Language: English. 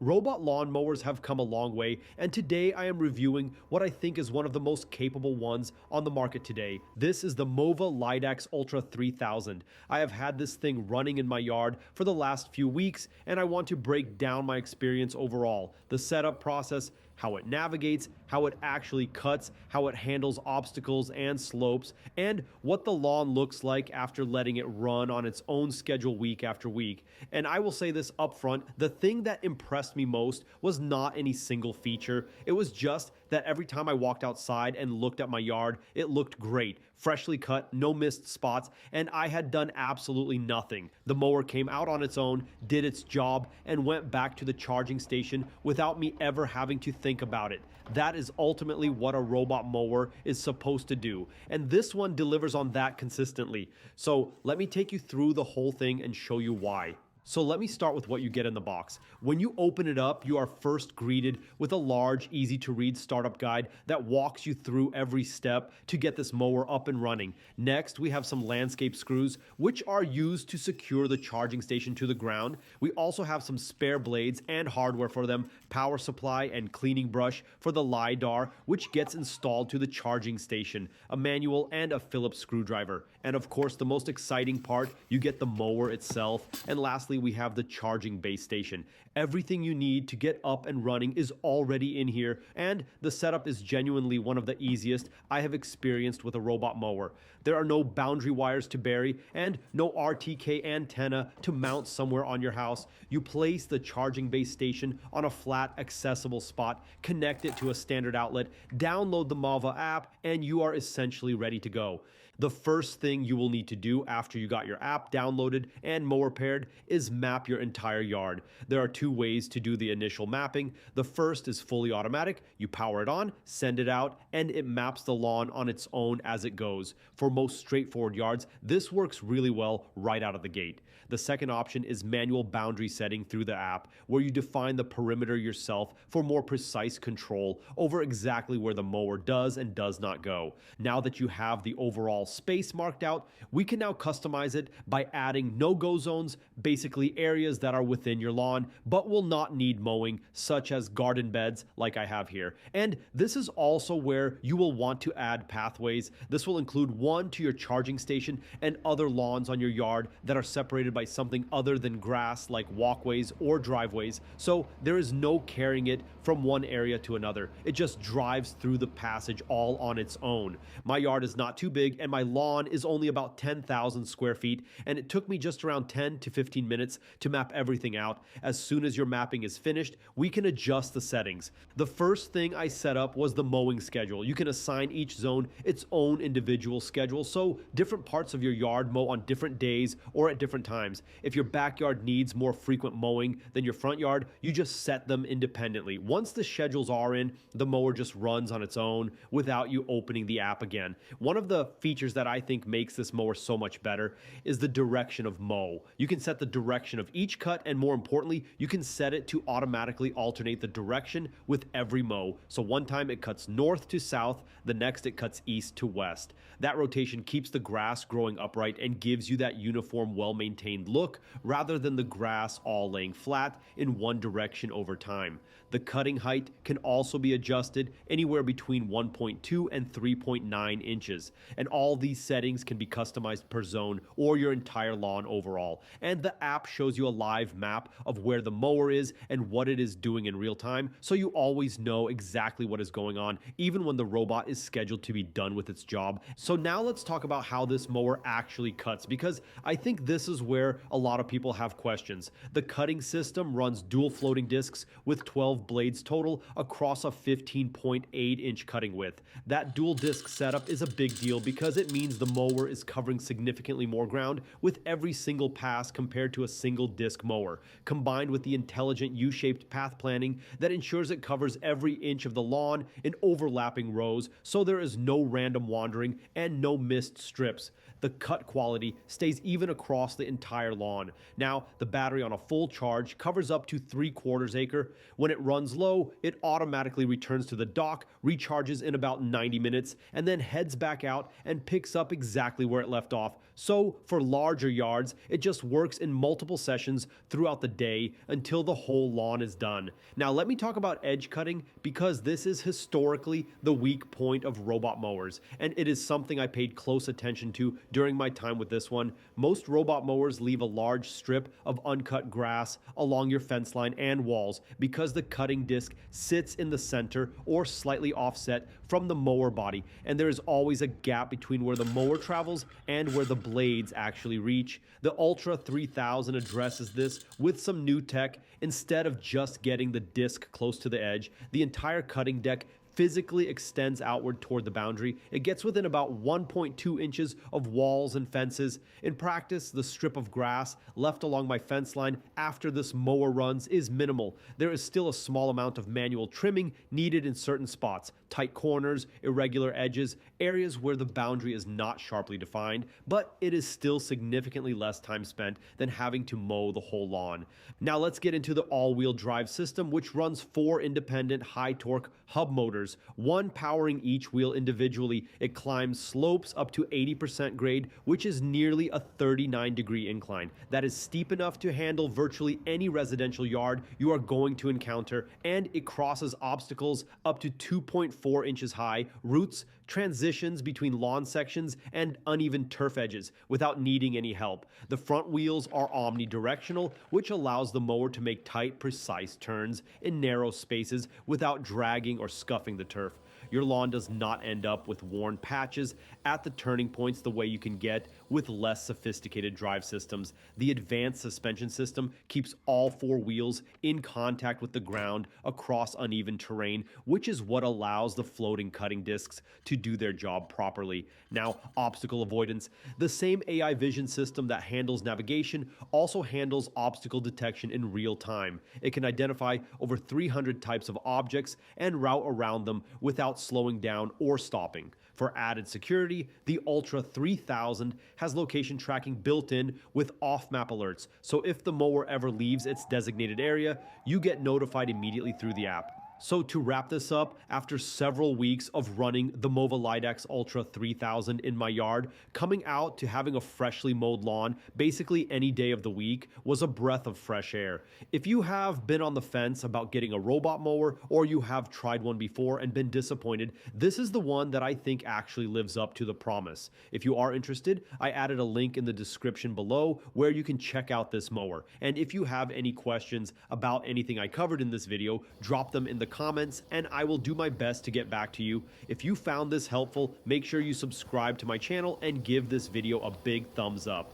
Robot lawnmowers have come a long way, and today I am reviewing what I think is one of the most capable ones on the market today. This is the MOVA LiDAX Ultra 3000. I have had this thing running in my yard for the last few weeks, and I want to break down my experience overall, the setup process, how it navigates, how it actually cuts, how it handles obstacles and slopes, and what the lawn looks like after letting it run on its own schedule week after week. And I will say this up front, the thing that impressed me most was not any single feature. It was just that every time I walked outside and looked at my yard, it looked great, freshly cut, no missed spots, and I had done absolutely nothing. The mower came out on its own, did its job, and went back to the charging station without me ever having to think about it. That is ultimately what a robot mower is supposed to do, and this one delivers on that consistently. So let me take you through the whole thing and show you why. So let me start with what you get in the box. When you open it up, you are first greeted with a large, easy-to-read startup guide that walks you through every step to get this mower up and running. Next, we have some landscape screws, which are used to secure the charging station to the ground. We also have some spare blades and hardware for them, power supply and cleaning brush for the LiDAR, which gets installed to the charging station, a manual and a Phillips screwdriver. And of course, the most exciting part, you get the mower itself. And lastly, we have the charging base station. Everything you need to get up and running is already in here, and the setup is genuinely one of the easiest I have experienced with a robot mower. There are no boundary wires to bury and no RTK antenna to mount somewhere on your house. You place the charging base station on a flat, accessible spot, connect it to a standard outlet, download the MOVA app, and you are essentially ready to go. The first thing you will need to do after you got your app downloaded and mower paired is map your entire yard. There are two ways to do the initial mapping. The first is fully automatic. You power it on, send it out, and it maps the lawn on its own as it goes. For most straightforward yards, this works really well right out of the gate. The second option is manual boundary setting through the app, where you define the perimeter yourself for more precise control over exactly where the mower does and does not go. Now that you have the overall space marked out, we can now customize it by adding no-go zones, basically areas that are within your lawn but will not need mowing, such as garden beds like I have here. And this is also where you will want to add pathways. This will include one to your charging station and other lawns on your yard that are separated by something other than grass like walkways or driveways, so there is no carrying it from one area to another. It just drives through the passage all on its own. My yard is not too big and my lawn is only about 10,000 square feet, and it took me just around 10 to 15 minutes to map everything out. As soon as your mapping is finished, we can adjust the settings. The first thing I set up was the mowing schedule. You can assign each zone its own individual schedule, so different parts of your yard mow on different days or at different times. If your backyard needs more frequent mowing than your front yard, you just set them independently. Once the schedules are in, the mower just runs on its own without you opening the app again. One of the features that I think makes this mower so much better is the direction of mow. You can set the direction of each cut, and more importantly, you can set it to automatically alternate the direction with every mow. So one time it cuts north to south, the next it cuts east to west. That rotation keeps the grass growing upright and gives you that uniform, well-maintained look rather than the grass all laying flat in one direction over time. The cutting height can also be adjusted anywhere between 1.2 and 3.9 inches, and all these settings can be customized per zone or your entire lawn overall. And the app shows you a live map of where the mower is and what it is doing in real time, so you always know exactly what is going on, even when the robot is scheduled to be done with its job. So now let's talk about how this mower actually cuts, because I think this is where a lot of people have questions. The cutting system runs dual floating discs with 12 blades total across a 15.8-inch cutting width. That dual disc setup is a big deal because it means the mower is covering significantly more ground with every single pass compared to a single disc mower, combined with the intelligent U-shaped path planning that ensures it covers every inch of the lawn in overlapping rows, so there is no random wandering and no missed strips. The cut quality stays even across the entire lawn. Now, the battery on a full charge covers up to 3/4 acre. When it runs low, it automatically returns to the dock, recharges in about 90 minutes, and then heads back out and picks picks up exactly where it left off. So for larger yards, it just works in multiple sessions throughout the day until the whole lawn is done. Now let me talk about edge cutting, because this is historically the weak point of robot mowers, and it is something I paid close attention to during my time with this one. Most robot mowers leave a large strip of uncut grass along your fence line and walls because the cutting disc sits in the center or slightly offset from the mower body, and there is always a gap between where the mower travels and where the blades actually reach. The Ultra 3000 addresses this with some new tech. Instead of just getting the disc close to the edge, the entire cutting deck physically extends outward toward the boundary. It gets within about 1.2 inches of walls and fences. In practice, the strip of grass left along my fence line after this mower runs is minimal. There is still a small amount of manual trimming needed in certain spots, tight corners, irregular edges, areas where the boundary is not sharply defined, but it is still significantly less time spent than having to mow the whole lawn. Now let's get into the all-wheel drive system, which runs 4 independent high-torque hub motors, one powering each wheel individually. It climbs slopes up to 80% grade, which is nearly a 39-degree incline. That is steep enough to handle virtually any residential yard you are going to encounter, and it crosses obstacles up to 2.4 inches high, roots, transitions between lawn sections, and uneven turf edges without needing any help. The front wheels are omnidirectional, which allows the mower to make tight, precise turns in narrow spaces without dragging or scuffing the turf. Your lawn does not end up with worn patches at the turning points the way you can get with less sophisticated drive systems. The advanced suspension system keeps all 4 wheels in contact with the ground across uneven terrain, which is what allows the floating cutting discs to do their job properly. Now, obstacle avoidance. The same AI vision system that handles navigation also handles obstacle detection in real time. It can identify over 300 types of objects and route around them without slowing down or stopping. For added security, the Ultra 3000 has location tracking built in with off-map alerts, so if the mower ever leaves its designated area, you get notified immediately through the app. So to wrap this up, after several weeks of running the MOVA LiDAX Ultra 3000 in my yard, coming out to having a freshly mowed lawn basically any day of the week was a breath of fresh air. If you have been on the fence about getting a robot mower, or you have tried one before and been disappointed, this is the one that I think actually lives up to the promise. If you are interested, I added a link in the description below where you can check out this mower. And if you have any questions about anything I covered in this video, drop them in the comments and I will do my best to get back to you. If you found this helpful, make sure you subscribe to my channel and give this video a big thumbs up.